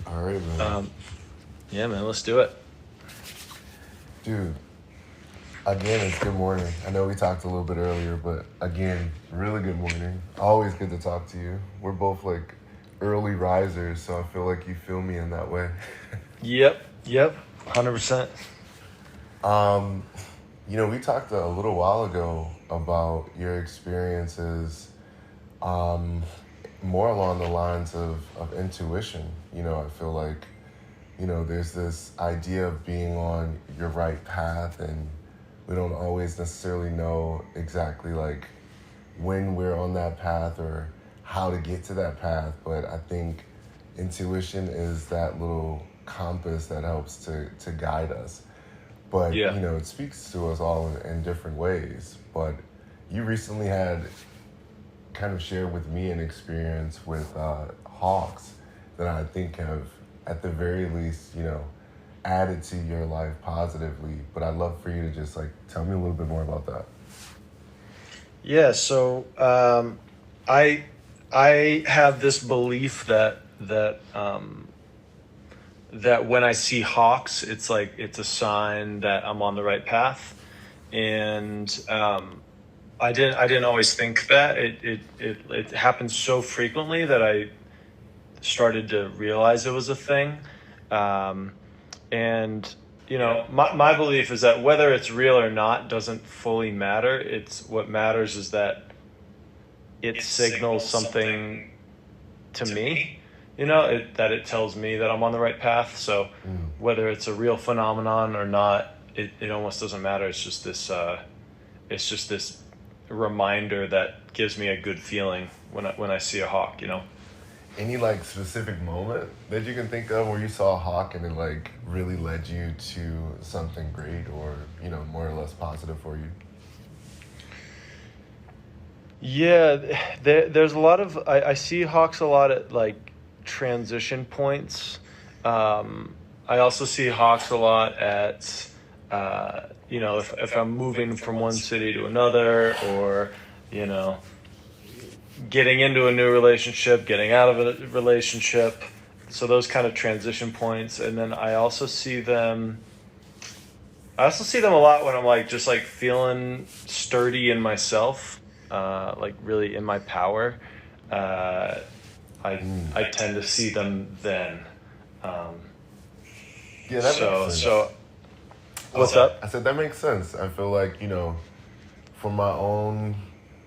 All right, man. Um, yeah, man, let's do it. Dude, again, it's good morning. I know we talked a little bit earlier, but again, really good morning. Always good to talk to you. We're both like early risers, so I feel like you feel me in that way. Yep, 100%. um, we talked a little while ago about your experiences, um, more along the lines of intuition. I feel like, there's this idea of being on your right path, and we don't always necessarily know exactly like when we're on that path or how to get to that path. But I think intuition is that little compass that helps to guide us. But, Yeah. it speaks to us all in different ways. But you recently had kind of shared with me an experience with hawks that I think have, at the very least, added to your life positively. But I'd love for you to just like tell me a little bit more about that. Yeah, so I I have this belief that when I see hawks, it's like it's a sign that I'm on the right path, and I didn't always think that it happens so frequently that I started to realize it was a thing. Um, and my belief is that whether it's real or not doesn't fully matter. It's what matters is that it signals something to me. That it tells me that I'm on the right path. So Mm. whether it's a real phenomenon or not, it almost doesn't matter. It's just this reminder that gives me a good feeling when I see a hawk. Any like specific moment that you can think of where you saw a hawk and it like really led you to something great or, more or less positive for you? Yeah, there's a lot of I see hawks a lot at like transition points. I also see hawks a lot at if I'm moving from one city to another, or you know getting into a new relationship, getting out of a relationship. So those kind of transition points, and then I also see them a lot when I'm like just like feeling sturdy in myself, like really in my power. Uh, I Mm. I tend to see them then. Um, Yeah, that makes so sense. so what's up? I said that makes sense. I feel like, for my own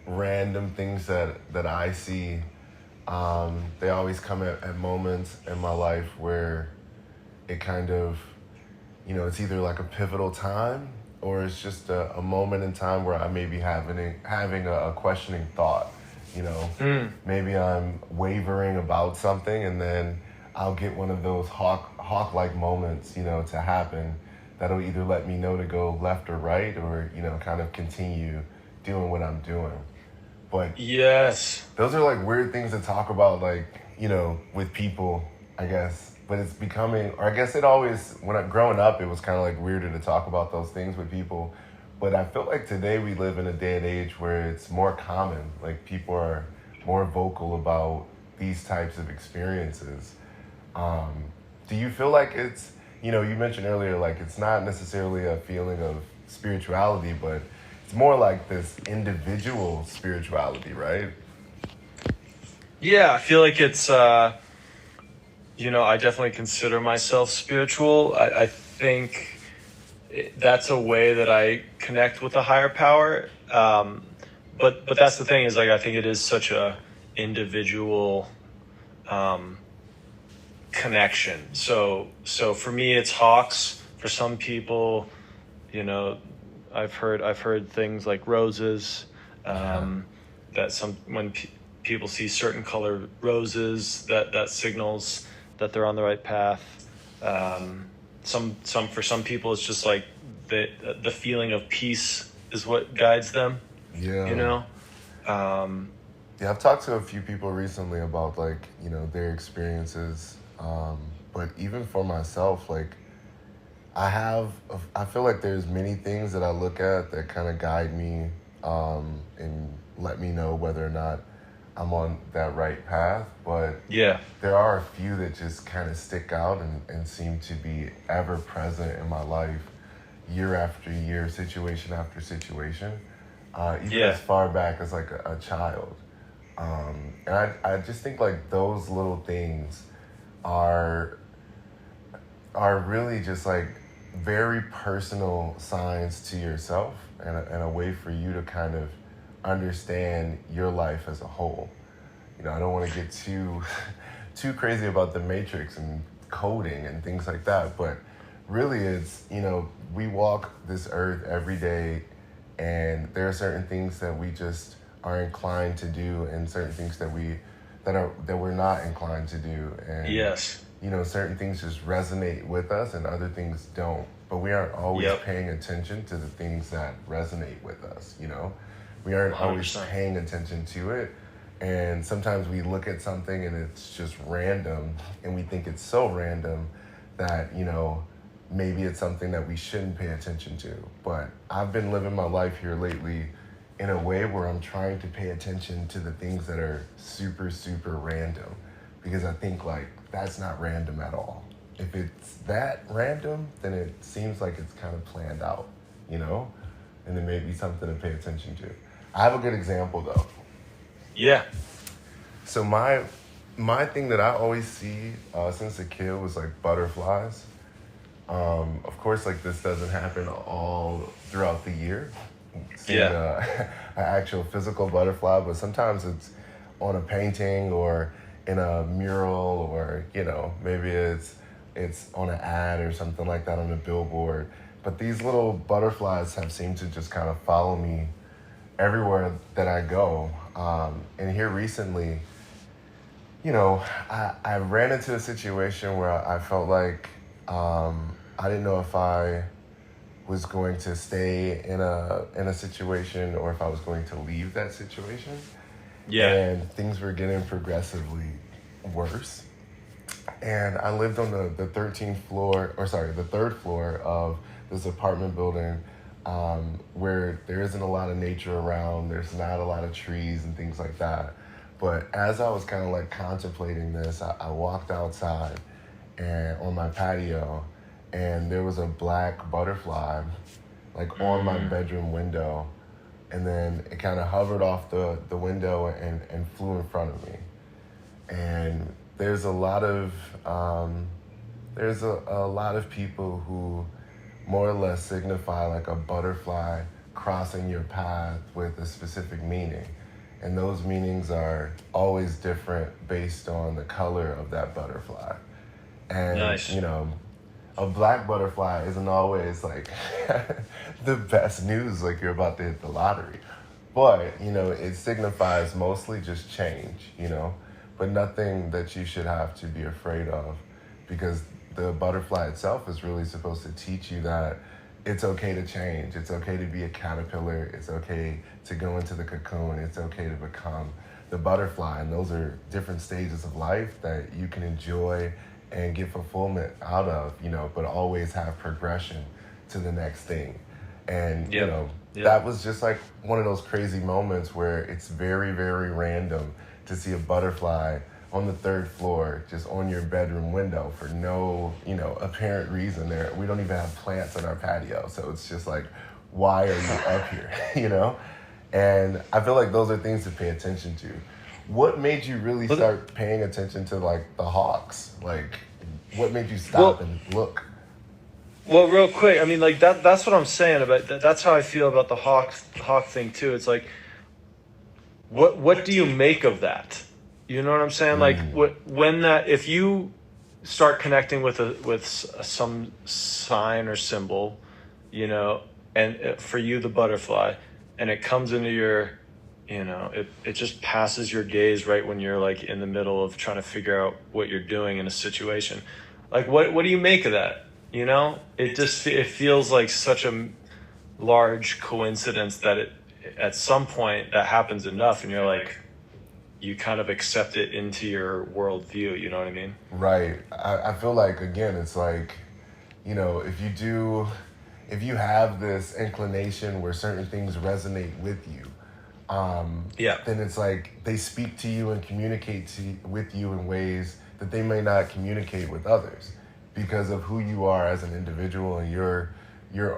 random things that I see, they always come at moments in my life where it kind of, it's either like a pivotal time or it's just a moment in time where I may be having a questioning thought. You know, Mm, maybe I'm wavering about something, and then I'll get one of those hawk like moments, to happen that'll either let me know to go left or right, or kind of continue doing what I'm doing. But yes. those are like weird things to talk about, like, with people, I guess. But it's becoming, or I guess it always, when I growing up, it was kind of like weirder to talk about those things with people. But I feel like today we live in a day and age where it's more common. Like people are more vocal about these types of experiences. Um, do you feel like it's, you mentioned earlier, like it's not necessarily a feeling of spirituality, but it's more like this individual spirituality, right? Yeah, I feel like it's I definitely consider myself spiritual. I think that's a way that I connect with a higher power. But that's the thing, is like I think it is such a individual um, connection. So for me, it's hawks. For some people, you know, I've heard things like roses. Yeah. Um, that some when people see certain color roses, that signals that they're on the right path. Um, some for some people, it's just like the feeling of peace is what guides them. You Yeah. know. Um, Yeah, I've talked to a few people recently about like, their experiences. But even for myself, like I feel like there's many things that I look at that kind of guide me, and let me know whether or not I'm on that right path, but Yeah. there are a few that just kind of stick out and seem to be ever present in my life, year after year, situation after situation, even as Yeah. far back as like a child. And I just think like those little things are really just like very personal signs to yourself, and a way for you to kind of understand your life as a whole. I don't want to get too too crazy about the matrix and coding and things like that, but really it's, we walk this earth every day, and there are certain things that we just are inclined to do, and certain things that we're not inclined to do, and Yes. certain things just resonate with us and other things don't, but we aren't always Yep. paying attention to the things that resonate with us. We aren't always 100%. paying attention to it. And sometimes we look at something and it's just random, and we think it's so random that, maybe it's something that we shouldn't pay attention to. But I've been living my life here lately in a way where I'm trying to pay attention to the things that are super, super random, because I think like that's not random at all. If it's that random, then it seems like it's kind of planned out, you know? And it may be something to pay attention to. I have a good example though. Yeah. So my thing that I always see since a kid was like butterflies. Of course, like this doesn't happen all throughout the year, seeing Yeah. an actual physical butterfly, but sometimes it's on a painting or in a mural, or maybe it's on an ad or something like that on a billboard. But these little butterflies have seemed to just kind of follow me everywhere that I go. And here recently, I ran into a situation where I felt like I didn't know if I was going to stay in a situation, or if I was going to leave that situation. Yeah. And things were getting progressively worse. And I lived on the 13th floor, or sorry, the third floor of this apartment building, where there isn't a lot of nature around. There's not a lot of trees and things like that. But as I was kind of like contemplating this, I walked outside and on my patio, and there was a black butterfly like on my bedroom window, and then it kind of hovered off the window and flew in front of me. And there's a lot of a lot of people who more or less signify like a butterfly crossing your path with a specific meaning. And those meanings are always different based on the color of that butterfly. And, Nice. a black butterfly isn't always like the best news, like you're about to hit the lottery. But, it signifies mostly just change, but nothing that you should have to be afraid of, because the butterfly itself is really supposed to teach you that it's okay to change. It's okay to be a caterpillar. It's okay to go into the cocoon. It's okay to become the butterfly. And those are different stages of life that you can enjoy and get fulfillment out of, but always have progression to the next thing. And, Yep. that Yep. was just like one of those crazy moments where it's very, very random to see a butterfly on the third floor, just on your bedroom window for no, apparent reason. We don't even have plants on our patio. So it's just like, why are you up here, And I feel like those are things to pay attention to. What made you really Well, start paying attention to like the hawks? Like, what made you stop well, and look? well, real quick. I mean, like that's what I'm saying about that. That's how I feel about the hawk thing too. It's like, what do you make of that? You know what I'm saying? Like when that, if you start connecting with some sign or symbol, and for you the butterfly, and it comes into your, it just passes your gaze right when you're like in the middle of trying to figure out what you're doing in a situation. Like what do you make of that? It feels like such a large coincidence that it at some point that happens enough, and you're like, you kind of accept it into your worldview. You know what I mean? Right. I feel like, again, it's like, if you have this inclination where certain things resonate with you, Yeah. then it's like they speak to you and with you in ways that they may not communicate with others because of who you are as an individual and your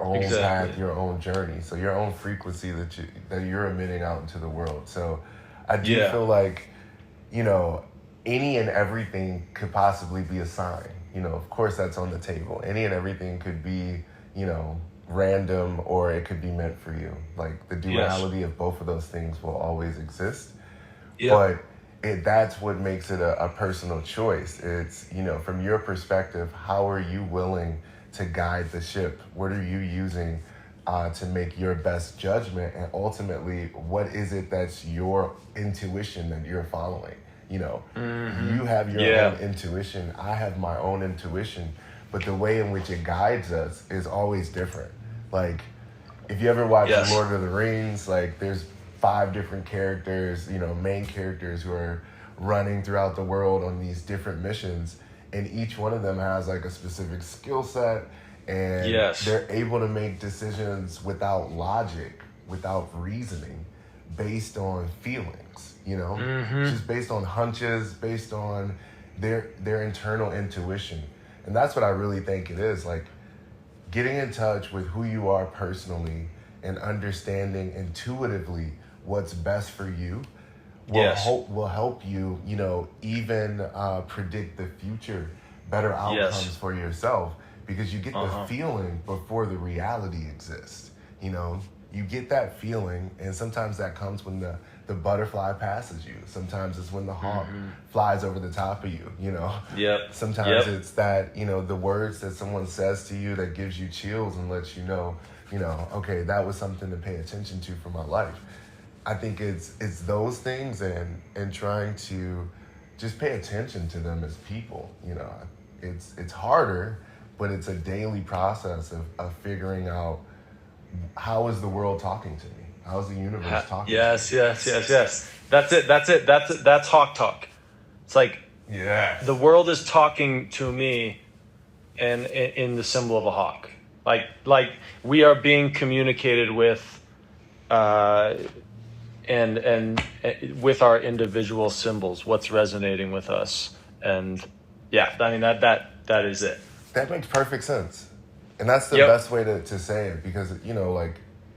own Exactly. path, your own journey, so your own frequency that you're emitting out into the world. So I do Yeah. feel like, you know, any and everything could possibly be a sign. You know, of course, that's on the table. Any and everything could be, you know, random, or it could be meant for you. Like the Yes. duality of both of those things will always exist. Yep. But that's what makes it a personal choice. It's, you know, from your perspective, how are you willing to guide the ship? What are you using to make your best judgment? And ultimately, what is it that's your intuition that you're following? You know, you have your own Yeah. intuition. I have my own intuition. But the way in which it guides us is always different. Like, if you ever watch The Yes. Lord of the Rings, like there's 5 different characters, you know, main characters who are running throughout the world on these different missions, and each one of them has like a specific skill set, and Yes. they're able to make decisions without logic, without reasoning, based on feelings, you know, just based on hunches, based on their internal intuition. And that's what I really think it is. Like, getting in touch with who you are personally and understanding intuitively what's best for you Yes. will help you, you know, even predict the future, better outcomes Yes. for yourself, because you get the Uh-huh. feeling before the reality exists. You know, you get that feeling, and sometimes that comes when the butterfly passes you. Sometimes it's when the hawk flies over the top of you, you know. Yep. Sometimes Yep. it's that, you know, the words that someone says to you that gives you chills and lets you know, okay, that was something to pay attention to for my life. I think it's those things, and trying to just pay attention to them as people. You know, it's harder, but it's a daily process of figuring out, how is the world talking to me? How is the universe talking to Yes. me? Yes. Yes. Yes. That's it. That's it. That's it. That's hawk talk. It's like Yes. the world is talking to me, and in the symbol of a hawk. Like we are being communicated with, uh, and with our individual symbols, what's resonating with us. And yeah, I mean that is it. That makes perfect sense. And that's the Yep. best way to say it, because, you know, like,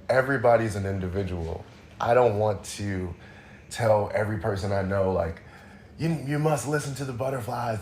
everybody's an individual. I don't want to tell every person I know, like, you must listen to the butterflies,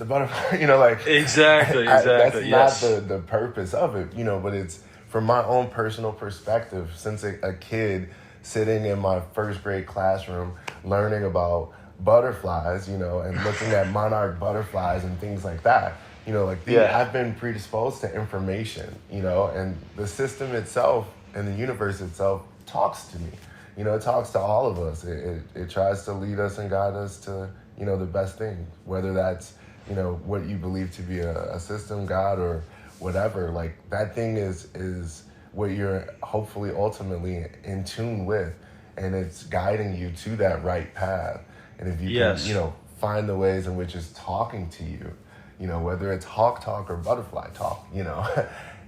you know, like, Exactly. that's Exactly. not Yes. the purpose of it, you know, but it's from my own personal perspective, since a kid sitting in my first grade classroom learning about butterflies, you know, and looking at monarch butterflies and things like that. You know, like, Yeah. I've been predisposed to information, you know, and the system itself and the universe itself talks to me. You know, it talks to all of us. It tries to lead us and guide us to, you know, the best thing, whether that's, you know, what you believe to be a system, God, or whatever. Like, that thing is what you're hopefully ultimately in tune with, and it's guiding you to that right path. And if you can, you Yes. know, find the ways in which it's talking to you, you know, whether it's hawk talk or butterfly talk, you know,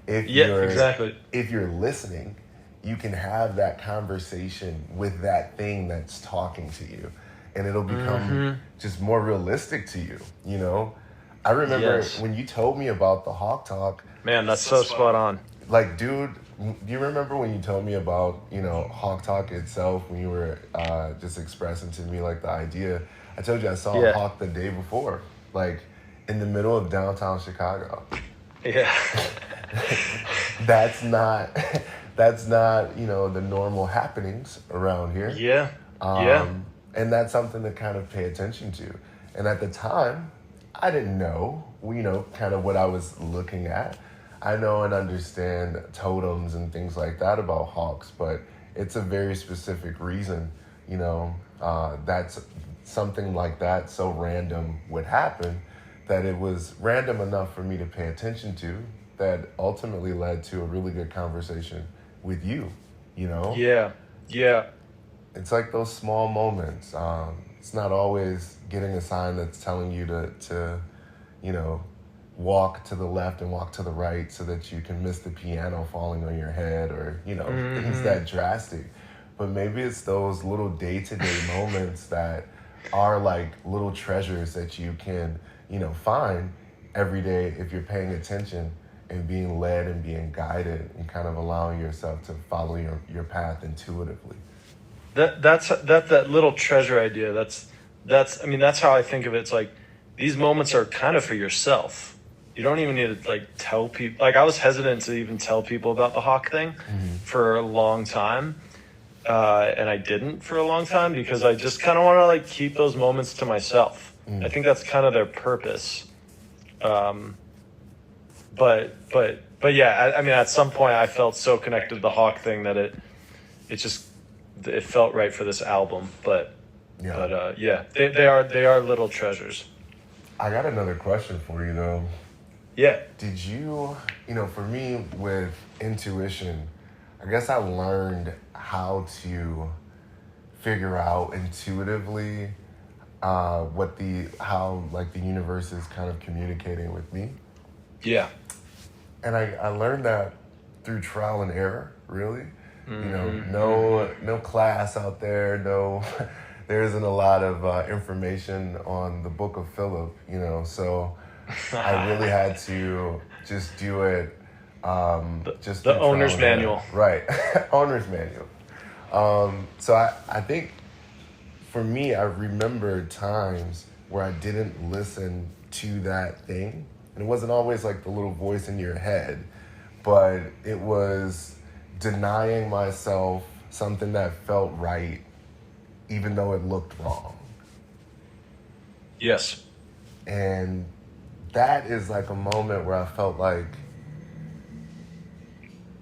if Yeah. you're Exactly. if you're listening, you can have that conversation with that thing that's talking to you, and it'll become just more realistic to you, you know. I remember Yes. when you told me about the hawk talk, Man, that's so spot on. like, dude, do you remember when you told me about, you know, hawk talk itself, when you were just expressing to me, like, the idea? I told you I saw a Yeah. hawk the day before, like, in the middle of downtown Chicago. Yeah. That's not that's not, you know, the normal happenings around here. Yeah. Yeah. And that's something to kind of pay attention to. And at the time, I didn't know, you know, kind of what I was looking at. I know and understand totems and things like that about hawks, but it's a very specific reason, you know, that's something like that so random would happen, that it was random enough for me to pay attention to, that ultimately led to a really good conversation with you, you know? Yeah. Yeah. It's like those small moments. It's not always getting a sign that's telling you to, you know, walk to the left and walk to the right so that you can miss the piano falling on your head, or, you know, things that drastic. but maybe it's those little day-to-day moments that are like little treasures that you can, find every day if you're paying attention and being led and being guided and kind of allowing yourself to follow your path intuitively. That little treasure idea. That's I mean that's how I think of it. It's like these moments are kind of for yourself. You don't even need to like tell people. Like I was hesitant to even tell people about the hawk thing for a long time, and I didn't for a long time because I just kind of want to like keep those moments to myself. I think that's kind of their purpose. Um, but yeah, I mean, at some point I felt so connected to the hawk thing that it just it felt right for this album. Yeah, they are little treasures. I got another question for you though. Yeah. Did you, for me with intuition, I guess I learned how to figure out intuitively how like the universe is kind of communicating with me. Yeah. And I learned that through trial and error, really. No class out there, no, there isn't a lot of information on the Book of Philip, so I really had to just do it. Just the through owner's trial and error. manual. Right, owner's manual. So I think for me, I remember times where I didn't listen to that thing, and it wasn't always like the little voice in your head, but it was denying myself something that felt right, even though it looked wrong. Yes. And that is like a moment where I felt like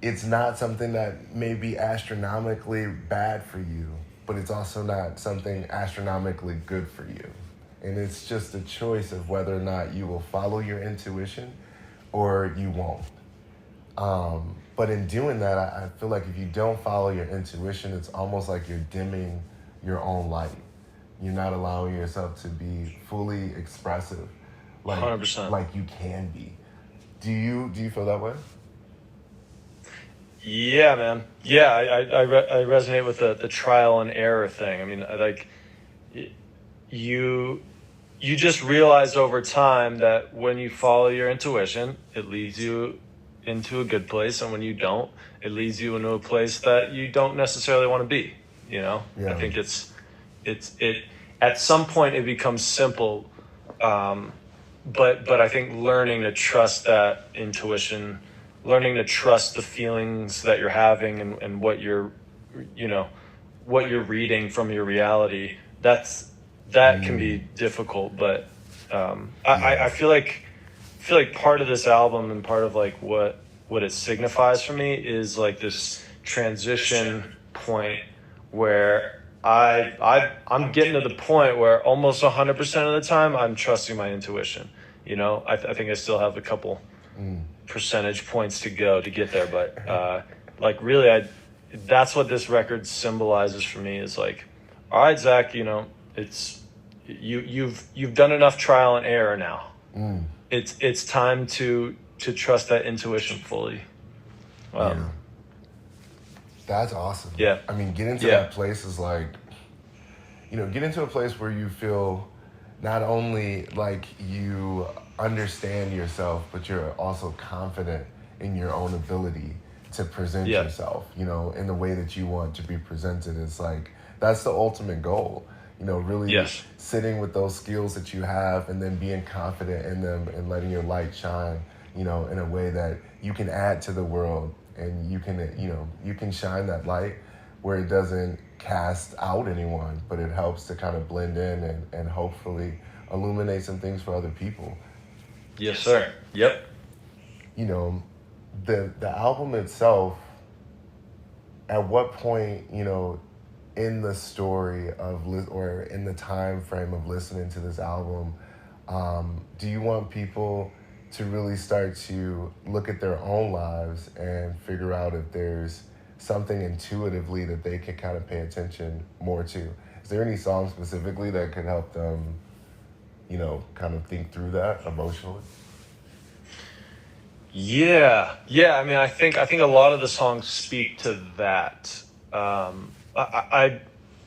it's not something that may be astronomically bad for you, but it's also not something astronomically good for you. And it's just a choice of whether or not you will follow your intuition or you won't. But in doing that, I feel like if you don't follow your intuition, it's almost like you're dimming your own light. You're not allowing yourself to be fully expressive, like 100%. like you can be. Do you feel that way? Yeah, man. Yeah, I resonate with the trial and error thing. I mean, you you just realize over time that when you follow your intuition, it leads you into a good place, and when you don't, it leads you into a place that you don't necessarily want to be. I Yeah. think it at some point it becomes simple, but I think learning to trust that intuition, learning to trust the feelings that you're having and you know what you're reading from your reality, that can be difficult. But I feel like part of this album and part of like what it signifies for me is like this transition point where I'm getting to the point where almost 100% of the time I'm trusting my intuition. I think I still have a couple percentage points to go to get there, but like really, that's what this record symbolizes for me. Is like, all right, Zach, it's you've done enough trial and error now. It's time to trust that intuition fully. Yeah. That's awesome. Yeah. I mean, get into that place is like, get into a place where you feel not only like you understand yourself, but you're also confident in your own ability to present yourself, in the way that you want to be presented. It's like, that's the ultimate goal, really sitting with those skills that you have and then being confident in them and letting your light shine, in a way that you can add to the world, and you can shine that light where it doesn't cast out anyone, but it helps to kind of blend in and hopefully illuminate some things for other people. Yes, sir. Yep. The album itself, at what point, in the story or in the time frame of listening to this album, do you want people to really start to look at their own lives and figure out if there's something intuitively that they can kind of pay attention more to? Is there any song specifically that could help them, kind of think through that emotionally? Yeah. I mean, I think a lot of the songs speak to that. I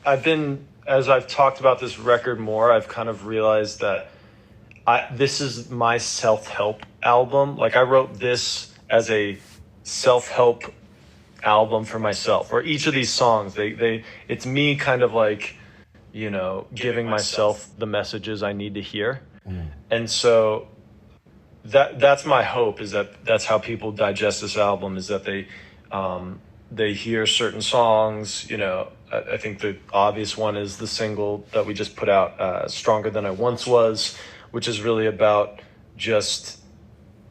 I've been, as I've talked about this record more, I've kind of realized that this is my self-help album. Like I wrote this as a self-help album for myself. Or each of these songs, they it's me kind of like, giving myself the messages I need to hear. Mm. And so that's my hope, is that that's how people digest this album, is that they hear certain songs. I think the obvious one is the single that we just put out, "Stronger Than I Once Was," which is really about just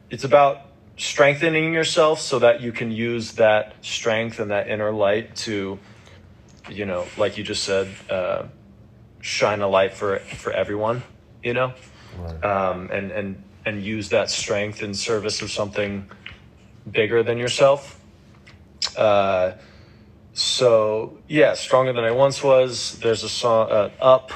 it's about strengthening yourself so that you can use that strength and that inner light to, like you just said, shine a light for everyone, Right. and use that strength in service of something bigger than yourself. Uh, so yeah, "Stronger Than I Once Was." There's a song, "Up."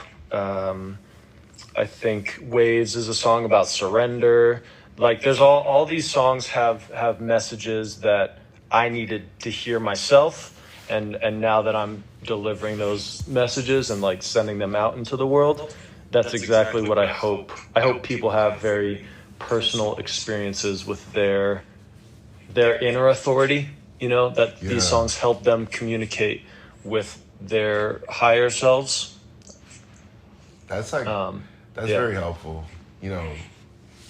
I think "Waves" is a song about surrender. Like there's all these songs have messages that I needed to hear myself, and now that I'm delivering those messages and like sending them out into the world, that's exactly what I hope. I hope people have very personal experiences with their inner authority, that these Yeah. songs help them communicate with their higher selves. That's like Um, that's yeah. very helpful.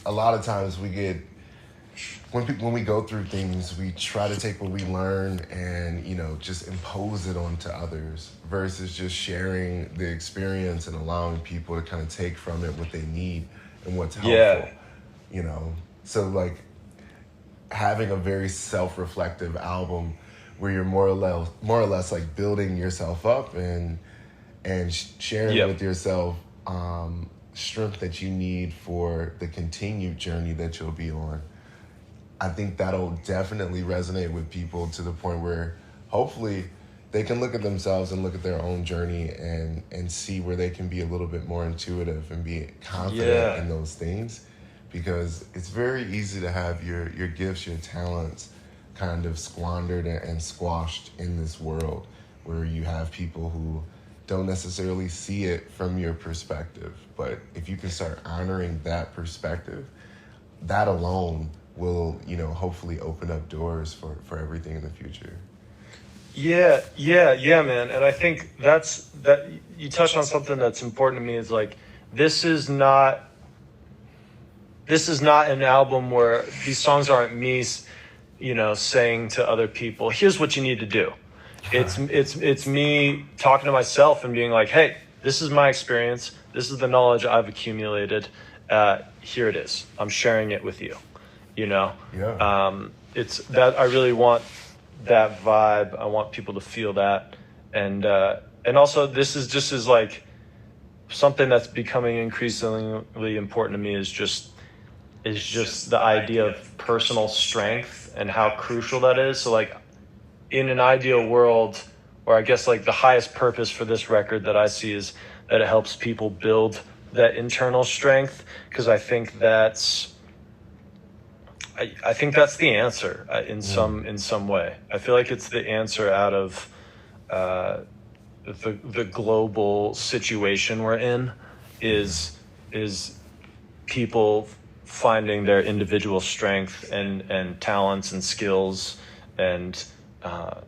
A lot of times when we go through things, we try to take what we learn and just impose it onto others versus just sharing the experience and allowing people to kind of take from it what they need and what's helpful. Yeah. You know, so like having a very self-reflective album where you're more or less like building yourself up and sharing Yep. with yourself strength that you need for the continued journey that you'll be on. I think that'll definitely resonate with people to the point where hopefully they can look at themselves and look at their own journey and see where they can be a little bit more intuitive and be confident Yeah. in those things, because it's very easy to have your gifts, your talents kind of squandered and squashed in this world where you have people who don't necessarily see it from your perspective. But if you can start honoring that perspective, that alone will, hopefully open up doors for everything in the future. Yeah, yeah, yeah, man. And I think that you touched on something that's important to me, is like this is not this is not an album where these songs aren't me, saying to other people, "Here's what you need to do." It's me talking to myself and being like, "Hey, this is my experience. This is the knowledge I've accumulated. Here it is. I'm sharing it with you." You know, Yeah. it's that I really want that vibe. I want people to feel that, and also this is just as like something that's becoming increasingly important to me, is just the idea of personal strength and how crucial that is. So like in an ideal world, or I guess like the highest purpose for this record that I see is that it helps people build that internal strength, because I think that's the answer, Mm. in some way. I feel like it's the answer out of uh, the global situation we're in, is is people finding their individual strength and talents and skills, and uh,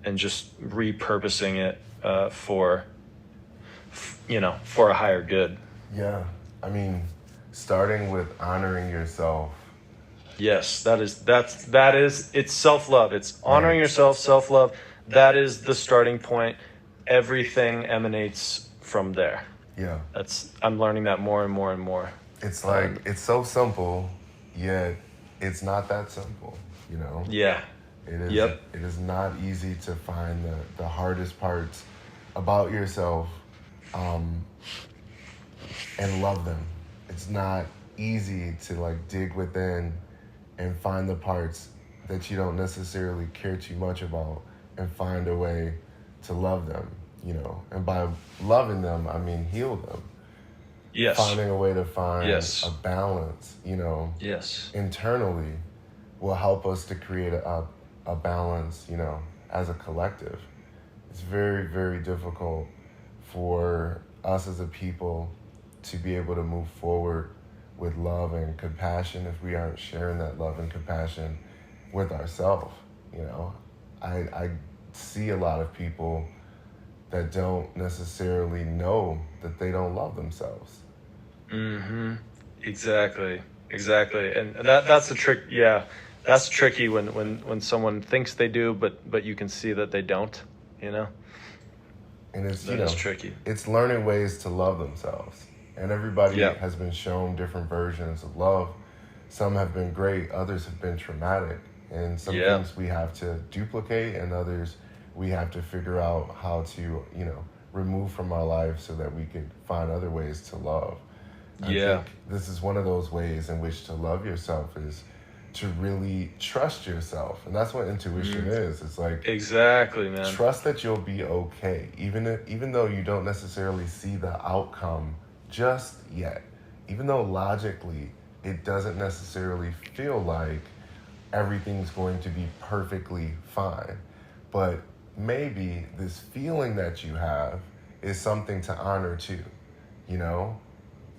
and just repurposing it, for a higher good. Yeah. I mean, starting with honoring yourself. Yes, that is it's self-love. It's Right. honoring yourself, self-love. That is the starting point. Everything emanates from there. Yeah. I'm learning that more and more and more. It's like Um, it's so simple, yet it's not that simple, you know? yeah. It is Yep. it is not easy to find the hardest parts about yourself, um, and love them. It's not easy to like dig within and find the parts that you don't necessarily care too much about and find a way to love them. And by loving them, I mean heal them. Yes. Finding a way to find a Yes. balance, Yes. internally will help us to create a balance, as a collective. It's very, very difficult for us as a people to be able to move forward with love and compassion if we aren't sharing that love and compassion with ourselves. You know, I see a lot of people that don't necessarily know that they don't love themselves. Mm-hmm. Exactly. Exactly. And that's the trick. Yeah. That's tricky when someone thinks they do, but you can see that they don't, you know? And it's, That is tricky. it's learning ways to love themselves. And everybody Yeah. has been shown different versions of love. Some have been great, others have been traumatic. And some Yeah. things we have to duplicate, and others we have to figure out how to, remove from our life so that we can find other ways to love. I Yeah. think this is one of those ways in which to love yourself is to really trust yourself. And that's what intuition Mm. is. It's like Exactly, man. trust that you'll be okay, even though you don't necessarily see the outcome just yet. Even though logically it doesn't necessarily feel like everything's going to be perfectly fine. But maybe this feeling that you have is something to honor too. You know,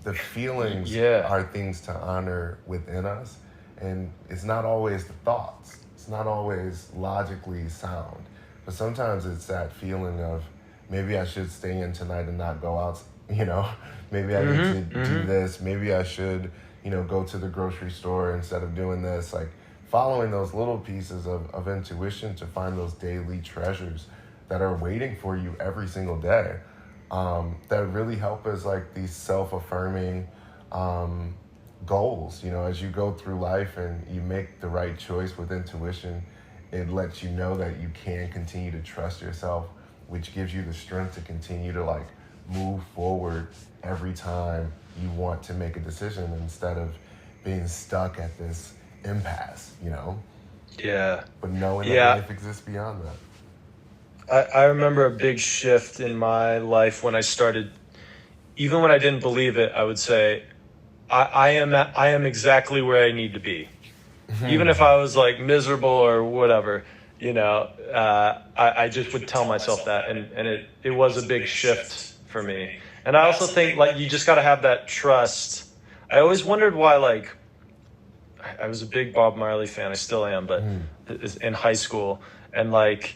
the feelings Yeah. are things to honor within us, and it's not always the thoughts. It's not always logically sound, but sometimes it's that feeling of maybe I should stay in tonight and not go out. You know, maybe I need to Mm-hmm. do Mm-hmm. this. Maybe I should, go to the grocery store instead of doing this. Like following those little pieces of intuition to find those daily treasures that are waiting for you every single day, that really help as like these self-affirming um, goals. As you go through life and you make the right choice with intuition, it lets you know that you can continue to trust yourself, which gives you the strength to continue to like move forward every time you want to make a decision instead of being stuck at this impasse. Yeah. But knowing that Yeah. life exists beyond that. I remember a big shift in my life when I started, even when I didn't believe it, I would say, I am exactly where I need to be. Even if I was like miserable or whatever, I just would tell myself that. And it was a big shift for me. And I also think like you just got to have that trust. I always wondered why, like, I was a big Bob Marley fan. I still am, but in high school. And like,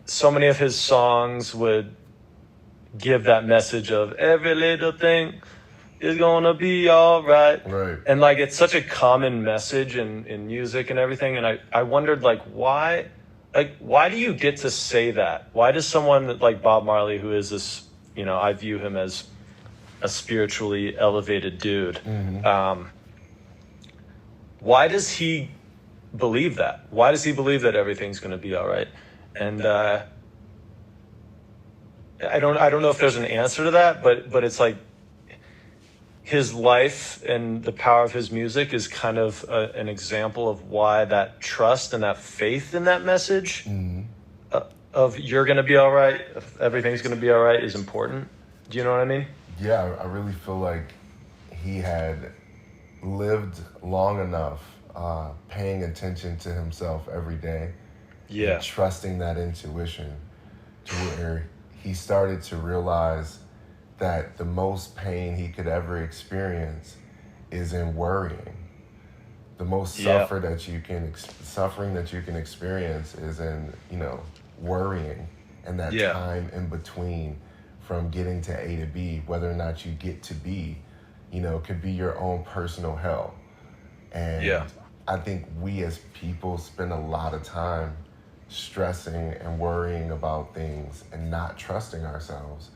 so many of his songs would give that message of every little thing is gonna be all right. Right. And like it's such a common message in music and everything. And I wondered why do you get to say that? Why does someone like Bob Marley, who is this, I view him as a spiritually elevated dude. Why does he believe that? Why does he believe that everything's gonna be all right? And I don't know if there's an answer to that, but it's like his life and the power of his music is kind of an example of why that trust and that faith in that message of you're going to be all right, everything's going to be all right is important. Do you know what I mean? Yeah, I really feel like he had lived long enough paying attention to himself every day Yeah. and trusting that intuition to where he started to realize that the most pain he could ever experience is in worrying. The most Yeah. suffering that you can experience is in, worrying, and that Yeah. time in between from getting to A to B, whether or not you get to B, could be your own personal hell. And Yeah. I think we as people spend a lot of time stressing and worrying about things and not trusting ourselves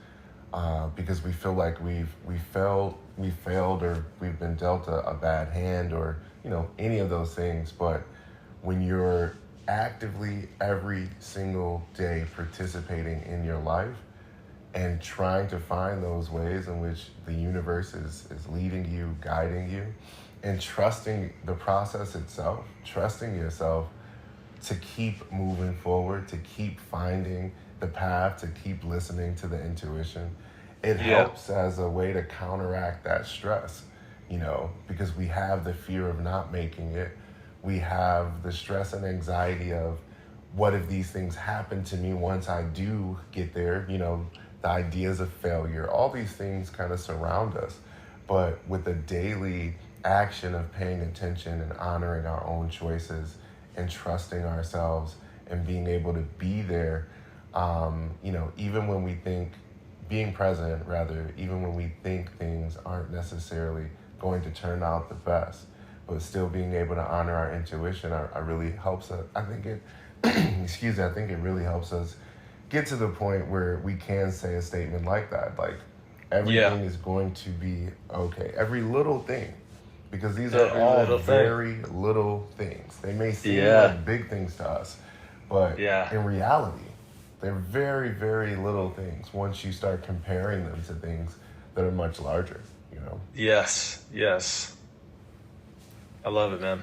because we feel like we failed, or we've been dealt a bad hand, or any of those things. But when you're actively every single day participating in your life and trying to find those ways in which the universe is leading you, guiding you, and trusting the process itself, trusting yourself to keep moving forward, to keep finding the path, to keep listening to the intuition, it helps as a way to counteract that stress, because we have the fear of not making it. We have the stress and anxiety of what if these things happen to me once I do get there? You know, the ideas of failure, all these things kind of surround us. But with the daily action of paying attention and honoring our own choices and trusting ourselves and being able to be there, you know, even when we think, being present rather, even when we think things aren't necessarily going to turn out the best, but still being able to honor our intuition, I really helps us. I think it, excuse me, I think it really helps us get to the point where we can say a statement like that. Like, Yeah. everything is going to be okay. Every little thing, because these are Every all little thing. very little things. They may seem Yeah. like big things to us, but Yeah. in reality, they're very, very little things once you start comparing them to things that are much larger, you know? Yes. Yes. I love it, man.